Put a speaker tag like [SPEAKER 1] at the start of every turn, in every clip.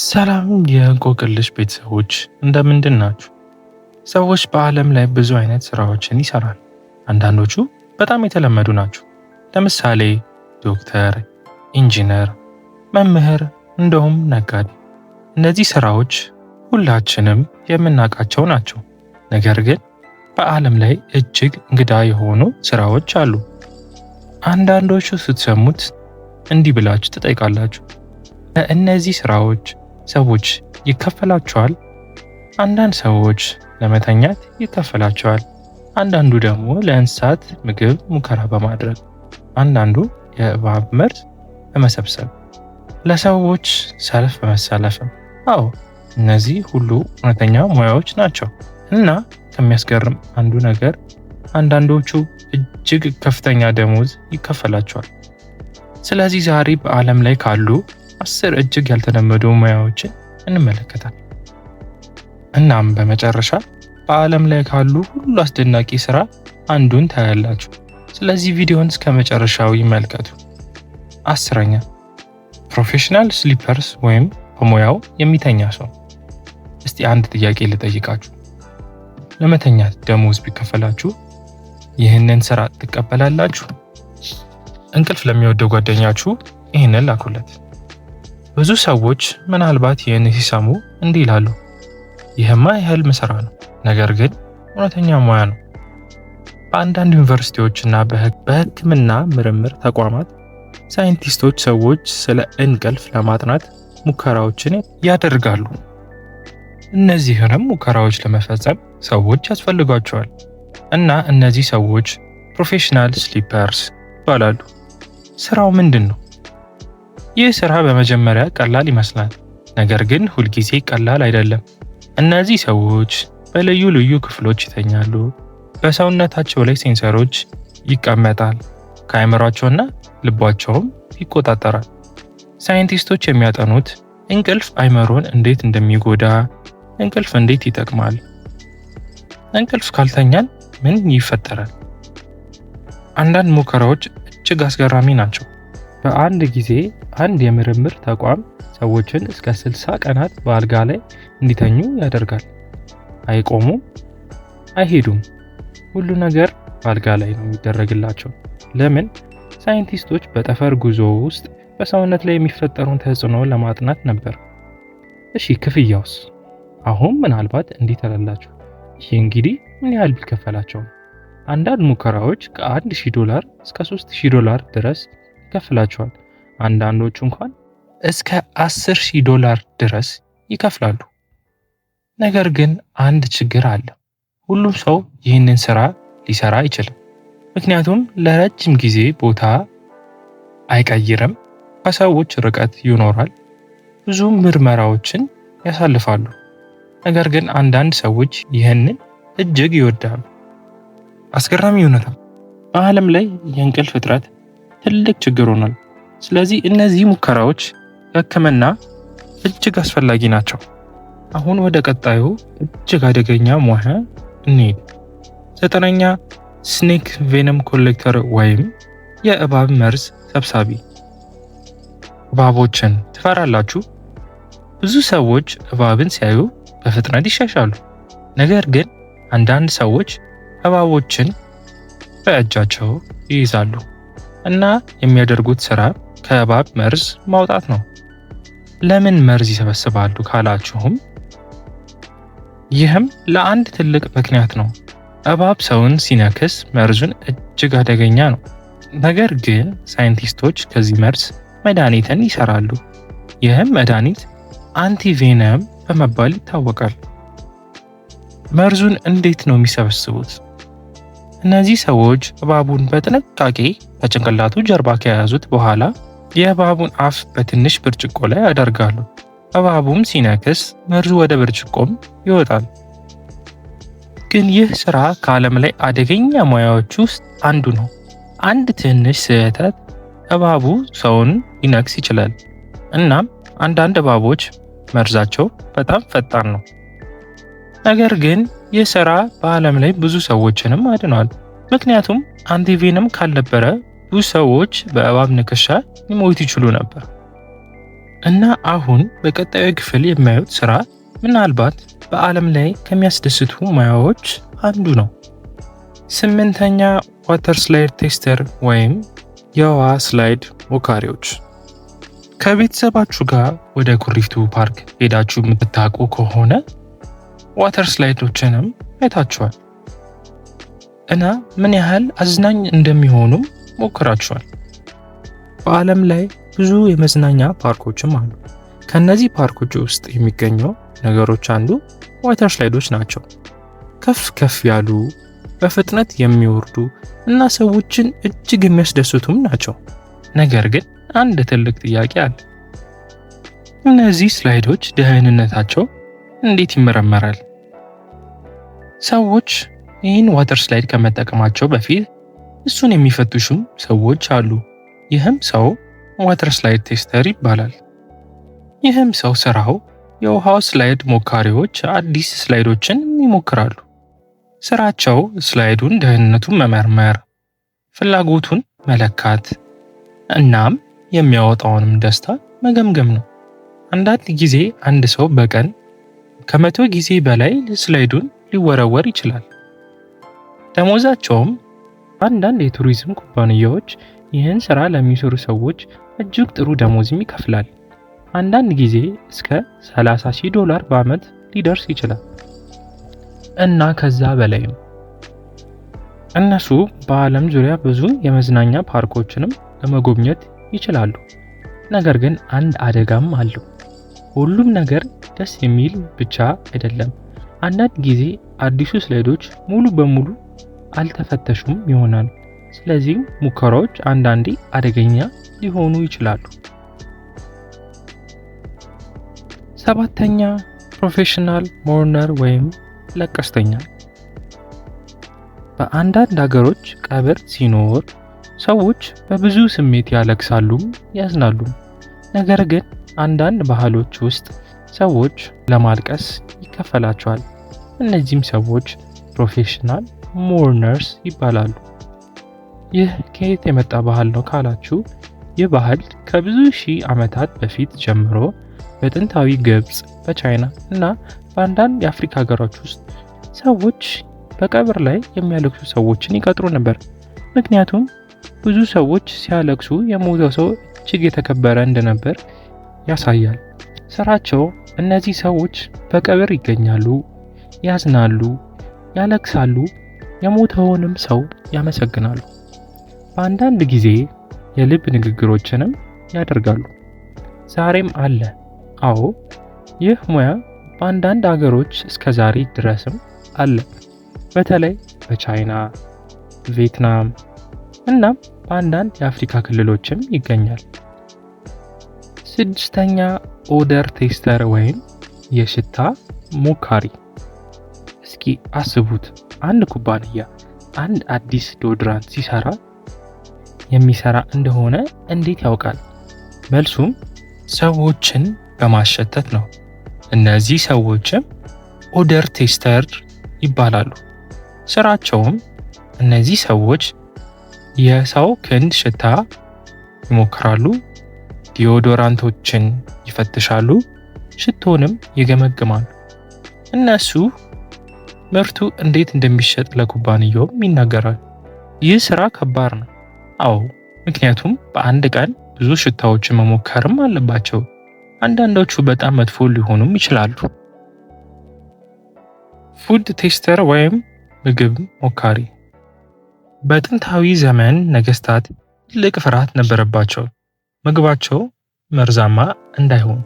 [SPEAKER 1] ሰላም የእንቆቅልሽ ቤተሰቦች እንደምንድን ናችሁ? ሰዎች በዓለም ላይ ብዙ አይነት ስራዎችን ይሰራል። አንዳንዶቹ በጣም የተለመዱ ናቸው። ለምሳሌ ዶክተር፣ ኢንጂነር፣ መምህር እንደውም ነጋዴ። እነዚህ ስራዎች ሁላችንም የምናውቃቸው ናቸው። ነገር ግን በዓለም ላይ እጅግ እንግዳ የሆኑ ስራዎች አሉ። አንዳንዶቹ ስትሰሙት እንዲህ ብላችሁ ትጠይቃላችሁ፣ ለእነዚህ ስራዎች ሰዎች ይከፈላቸዋል? አንዳንድ ሰዎች ለመተኛት ይከፈላቸዋል። አንዳንዱ ደግሞ ለእንስሳት ምግብ ሙከራ በማድረግ፣ አንዳንዱ የእባብ መርዝ በመሰብሰብ፣ ለሰዎች ሰልፍ በመሰለፍም። አዎ እነዚህ ሁሉ እውነተኛ ሙያዎች ናቸው። እና ከሚያስገርም አንዱ ነገር አንዳንዶቹ እጅግ ከፍተኛ ደሞዝ ይከፈላቸዋል። ስለዚህ ዛሬ በዓለም ላይ ካሉ 10 እጅግ ያልተለመዱ ሙያዎችን እንመለከታለን። እናም በመጨረሻ በዓለም ላይ ካሉ ሁሉ አስደናቂ ስራ አንዱን ታያላችሁ። ስለዚህ ቪዲዮን እስከ መጨረሻው ይመልከቱ። 10ኛ ፕሮፌሽናል ስሊፐርስ ወይም በሙያው የሚተኛ ሰው። እስቲ አንድ ጥያቄ ልጠይቃችሁ። ለመተኛት ደሞዝ ቢከፈላችሁ ይህንን ስራ ትቀበላላችሁ? እንቅልፍ ለሚወደው ጓደኛችሁ ይህንን ላኩለት። ብዙ ሰዎች ምናልባት ይህን ሲሰሙ እንዲህ ይላሉ፣ ይህማ የህልም ስራ ነው። ነገር ግን እውነተኛ ሙያ ነው። በአንዳንድ ዩኒቨርሲቲዎችና በሕክምና ምርምር ተቋማት ሳይንቲስቶች ሰዎች ስለ እንቅልፍ ለማጥናት ሙከራዎችን ያደርጋሉ። እነዚህንም ሙከራዎች ለመፈጸም ሰዎች ያስፈልጓቸዋል እና እነዚህ ሰዎች ፕሮፌሽናል ስሊፐርስ ይባላሉ። ስራው ምንድን ነው? ይህ ስራ በመጀመሪያ ቀላል ይመስላል፣ ነገር ግን ሁልጊዜ ቀላል አይደለም። እነዚህ ሰዎች በልዩ ልዩ ክፍሎች ይተኛሉ። በሰውነታቸው ላይ ሴንሰሮች ይቀመጣል፣ ከአእምሯቸውና ልባቸውም ይቆጣጠራል። ሳይንቲስቶች የሚያጠኑት እንቅልፍ አእምሮን እንዴት እንደሚጎዳ፣ እንቅልፍ እንዴት ይጠቅማል፣ እንቅልፍ ካልተኛን ምን ይፈጠራል። አንዳንድ ሙከራዎች እጅግ አስገራሚ ናቸው። በአንድ ጊዜ አንድ የምርምር ተቋም ሰዎችን እስከ 60 ቀናት በአልጋ ላይ እንዲተኙ ያደርጋል። አይቆሙም፣ አይሄዱም። ሁሉ ነገር በአልጋ ላይ ነው የሚደረግላቸው። ለምን? ሳይንቲስቶች በጠፈር ጉዞ ውስጥ በሰውነት ላይ የሚፈጠረውን ተጽዕኖ ለማጥናት ነበር። እሺ ክፍያውስ? አሁን ምናልባት እንዲህ ትላላችሁ፣ ይህ እንግዲህ ምን ያህል ቢከፈላቸው? አንዳንድ ሙከራዎች ከ$1000 እስከ $3000 ድረስ ይከፍላቸዋል። አንዳንዶቹ እንኳን እስከ $10,000 ድረስ ይከፍላሉ። ነገር ግን አንድ ችግር አለ። ሁሉም ሰው ይህንን ስራ ሊሰራ አይችልም። ምክንያቱም ለረጅም ጊዜ ቦታ አይቀይርም፣ ከሰዎች ርቀት ይኖራል፣ ብዙ ምርመራዎችን ያሳልፋሉ። ነገር ግን አንዳንድ ሰዎች ይህንን እጅግ ይወዳሉ። አስገራሚ እውነታ፣ በዓለም ላይ የእንቅልፍ እጥረት ትልቅ ችግር ሆኗል። ስለዚህ እነዚህ ሙከራዎች ለሕክምና እጅግ አስፈላጊ ናቸው። አሁን ወደ ቀጣዩ እጅግ አደገኛ ሙያ እንሂድ። 9ኛ ስኔክ ቬነም ኮሌክተር ወይም የእባብ መርዝ ሰብሳቢ። እባቦችን ትፈራላችሁ? ብዙ ሰዎች እባብን ሲያዩ በፍጥነት ይሸሻሉ። ነገር ግን አንዳንድ ሰዎች እባቦችን በእጃቸው ይይዛሉ እና የሚያደርጉት ስራ ከእባብ መርዝ ማውጣት ነው። ለምን መርዝ ይሰበስባሉ ካላችሁም፣ ይህም ለአንድ ትልቅ ምክንያት ነው። እባብ ሰውን ሲነክስ መርዙን እጅግ አደገኛ ነው። ነገር ግን ሳይንቲስቶች ከዚህ መርዝ መድኃኒትን ይሰራሉ። ይህም መድኃኒት አንቲቬነም በመባል ይታወቃል። መርዙን እንዴት ነው የሚሰበስቡት? እነዚህ ሰዎች እባቡን በጥንቃቄ ከጭንቅላቱ ጀርባ ከያዙት በኋላ የእባቡን አፍ በትንሽ ብርጭቆ ላይ ያደርጋሉ። እባቡም ሲነክስ መርዙ ወደ ብርጭቆም ይወጣል። ግን ይህ ስራ ከዓለም ላይ አደገኛ ሙያዎች ውስጥ አንዱ ነው። አንድ ትንሽ ስህተት እባቡ ሰውን ሊነክስ ይችላል። እናም አንዳንድ እባቦች መርዛቸው በጣም ፈጣን ነው። ነገር ግን ይህ ስራ በዓለም ላይ ብዙ ሰዎችንም አድኗል። ምክንያቱም አንቲቬነም ካልነበረ ብዙ ሰዎች በእባብ ንክሻ ሊሞቱ ይችሉ ነበር። እና አሁን በቀጣዩ ክፍል የማዩት ስራ ምናልባት በዓለም ላይ ከሚያስደስቱ ሙያዎች አንዱ ነው። 8ኛ ዋተር ስላይድ ቴስተር ወይም የውሃ ስላይድ ሞካሪዎች። ከቤተሰባችሁ ጋር ወደ ኩሪፍቱ ፓርክ ሄዳችሁ የምትታቁ ከሆነ ዋተር ስላይዶችንም አይታችኋል እና ምን ያህል አዝናኝ እንደሚሆኑም ሞክራችኋል። በዓለም ላይ ብዙ የመዝናኛ ፓርኮችም አሉ። ከነዚህ ፓርኮች ውስጥ የሚገኘው ነገሮች አንዱ ዋተር ስላይዶች ናቸው። ከፍ ከፍ ያሉ በፍጥነት የሚወርዱ እና ሰዎችን እጅግ የሚያስደስቱም ናቸው። ነገር ግን አንድ ትልቅ ጥያቄ አለ። እነዚህ ስላይዶች ደህንነታቸው እንዴት ይመረመራል? ሰዎች ይህን ዋተር ስላይድ ከመጠቀማቸው በፊት እሱን የሚፈትሹም ሰዎች አሉ። ይህም ሰው ዋተር ስላይድ ቴስተር ይባላል። ይህም ሰው ስራው የውሃው ስላይድ ሞካሪዎች አዲስ ስላይዶችን ይሞክራሉ። ስራቸው ስላይዱን ደህንነቱን መመርመር፣ ፍላጎቱን መለካት እናም የሚያወጣውንም ደስታ መገምገም ነው። አንዳንድ ጊዜ አንድ ሰው በቀን ከ100 ጊዜ በላይ ስላይዱን ሊወረወር ይችላል። ደሞዛቸውም አንዳንድ የቱሪዝም ኩባንያዎች ይህን ስራ ለሚሰሩ ሰዎች እጅግ ጥሩ ደሞዝም ይከፍላል። አንዳንድ ጊዜ እስከ $30,000 በዓመት ሊደርስ ይችላል እና ከዛ በላይም። እነሱ በዓለም ዙሪያ ብዙ የመዝናኛ ፓርኮችንም ለመጎብኘት ይችላሉ። ነገር ግን አንድ አደጋም አለው። ሁሉም ነገር ደስ የሚል ብቻ አይደለም። አንዳንድ ጊዜ አዲሱ ስላይዶች ሙሉ በሙሉ አልተፈተሹም ይሆናል። ስለዚህ ሙከራዎች አንዳንዴ አደገኛ ሊሆኑ ይችላሉ። 7ኛ ፕሮፌሽናል ሞርነር ወይም ለቀስተኛ። በአንዳንድ ሀገሮች ቀብር ሲኖር ሰዎች በብዙ ስሜት ያለቅሳሉም ያዝናሉም። ነገር ግን አንዳንድ ባህሎች ውስጥ ሰዎች ለማልቀስ ይከፈላቸዋል። እነዚህም ሰዎች ፕሮፌሽናል ሞርነርስ ይባላሉ። ይህ ከየት የመጣ ባህል ነው ካላችሁ፣ ይህ ባህል ከብዙ ሺህ ዓመታት በፊት ጀምሮ በጥንታዊ ግብፅ፣ በቻይና እና በአንዳንድ የአፍሪካ ሀገሮች ውስጥ ሰዎች በቀብር ላይ የሚያለቅሱ ሰዎችን ይቀጥሩ ነበር። ምክንያቱም ብዙ ሰዎች ሲያለቅሱ የሞተው ሰው እጅግ የተከበረ እንደነበር ያሳያል። ስራቸው እነዚህ ሰዎች በቀብር ይገኛሉ፣ ያዝናሉ፣ ያለቅሳሉ፣ የሞተውንም ሰው ያመሰግናሉ። በአንዳንድ ጊዜ የልብ ንግግሮችንም ያደርጋሉ። ዛሬም አለ። አዎ፣ ይህ ሙያ በአንዳንድ አገሮች እስከ ዛሬ ድረስም አለ። በተለይ በቻይና፣ ቪየትናም እናም በአንዳንድ የአፍሪካ ክልሎችም ይገኛል። 6ኛ ኦደር ቴስተር ወይም የሽታ ሞካሪ። እስኪ አስቡት፣ አንድ ኩባንያ አንድ አዲስ ዶድራንት ሲሰራ የሚሰራ እንደሆነ እንዴት ያውቃል? መልሱም ሰዎችን በማሸተት ነው። እነዚህ ሰዎችም ኦደር ቴስተር ይባላሉ። ስራቸውም እነዚህ ሰዎች የሰው ክንድ ሽታ ይሞክራሉ፣ ዲዮዶራንቶችን ይፈትሻሉ፣ ሽቶንም ይገመግማሉ። እነሱ ምርቱ እንዴት እንደሚሸጥ ለኩባንያውም ይናገራሉ። ይህ ስራ ከባድ ነው። አዎ፣ ምክንያቱም በአንድ ቀን ብዙ ሽታዎችን መሞከርም አለባቸው። አንዳንዶቹ በጣም መጥፎ ሊሆኑም ይችላሉ። ፉድ ቴስተር ወይም ምግብ ሞካሪ። በጥንታዊ ዘመን ነገስታት ትልቅ ፍርሃት ነበረባቸው፣ ምግባቸው መርዛማ እንዳይሆን።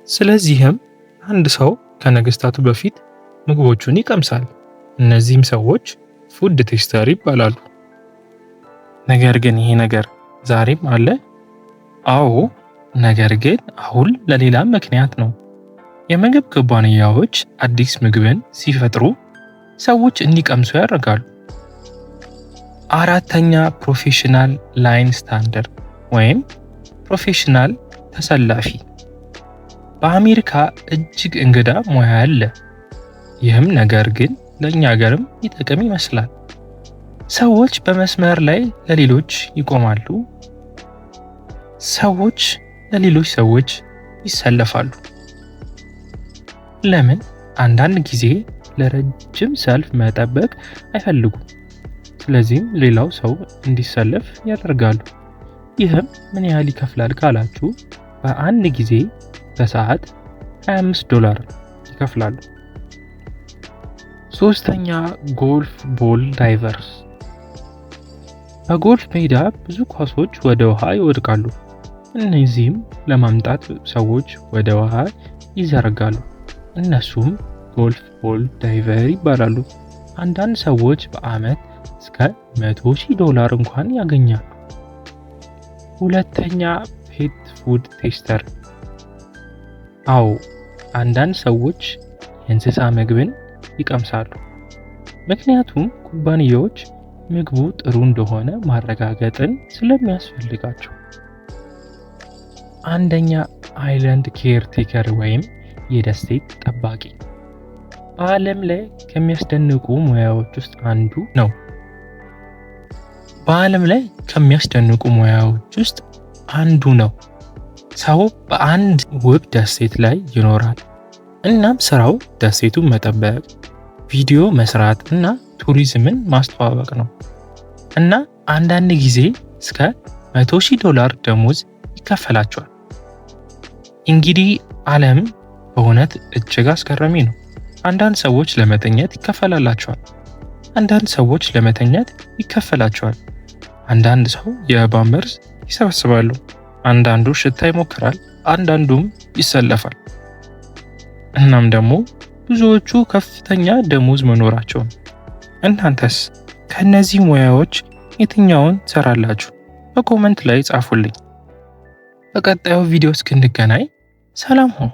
[SPEAKER 1] ስለዚህም አንድ ሰው ከነገስታቱ በፊት ምግቦቹን ይቀምሳል። እነዚህም ሰዎች ፉድ ቴስተር ይባላሉ። ነገር ግን ይሄ ነገር ዛሬም አለ? አዎ፣ ነገር ግን አሁን ለሌላ ምክንያት ነው። የምግብ ኩባንያዎች አዲስ ምግብን ሲፈጥሩ ሰዎች እንዲቀምሱ ያደርጋሉ። 4ኛ ፕሮፌሽናል ላይን ስታንደር ወይም ፕሮፌሽናል ተሰላፊ። በአሜሪካ እጅግ እንግዳ ሙያ አለ። ይህም ነገር ግን ለእኛ ሀገርም ይጠቅም ይመስላል። ሰዎች በመስመር ላይ ለሌሎች ይቆማሉ። ሰዎች ለሌሎች ሰዎች ይሰለፋሉ። ለምን? አንዳንድ ጊዜ ለረጅም ሰልፍ መጠበቅ አይፈልጉም። ስለዚህም ሌላው ሰው እንዲሰለፍ ያደርጋሉ። ይህም ምን ያህል ይከፍላል ካላችሁ በአንድ ጊዜ በሰዓት $25 ይከፍላሉ። ሶስተኛ ጎልፍ ቦል ዳይቨርስ። በጎልፍ ሜዳ ብዙ ኳሶች ወደ ውሃ ይወድቃሉ። እነዚህም ለማምጣት ሰዎች ወደ ውሃ ይዘረጋሉ። እነሱም ጎልፍ ቦል ዳይቨር ይባላሉ። አንዳንድ ሰዎች በአመት እስከ $100,000 እንኳን ያገኛሉ። ሁለተኛ ፔት ፉድ ቴስተር። አዎ አንዳንድ ሰዎች የእንስሳ ምግብን ይቀምሳሉ። ምክንያቱም ኩባንያዎች ምግቡ ጥሩ እንደሆነ ማረጋገጥን ስለሚያስፈልጋቸው። አንደኛ አይላንድ ኬርቴከር ወይም የደሴት ጠባቂ። በዓለም ላይ ከሚያስደንቁ ሙያዎች ውስጥ አንዱ ነው። ሰው በአንድ ውብ ደሴት ላይ ይኖራል። እናም ስራው ደሴቱን መጠበቅ፣ ቪዲዮ መስራት እና ቱሪዝምን ማስተዋወቅ ነው። እና አንዳንድ ጊዜ እስከ $100,000 ደሞዝ ይከፈላቸዋል። እንግዲህ ዓለም በእውነት እጅግ አስገራሚ ነው። አንዳንድ ሰዎች ለመተኛት ይከፈላቸዋል። አንዳንድ ሰው የእባብ መርዝ ይሰበስባሉ። አንዳንዱ ሽታ ይሞክራል፣ አንዳንዱም ይሰለፋል። እናም ደግሞ ብዙዎቹ ከፍተኛ ደሞዝ መኖራቸው ነው። እናንተስ ከነዚህ ሙያዎች የትኛውን ትሰራላችሁ? በኮመንት ላይ ጻፉልኝ። በቀጣዩ ቪዲዮ እስክንገናኝ ሰላም ሁኑ።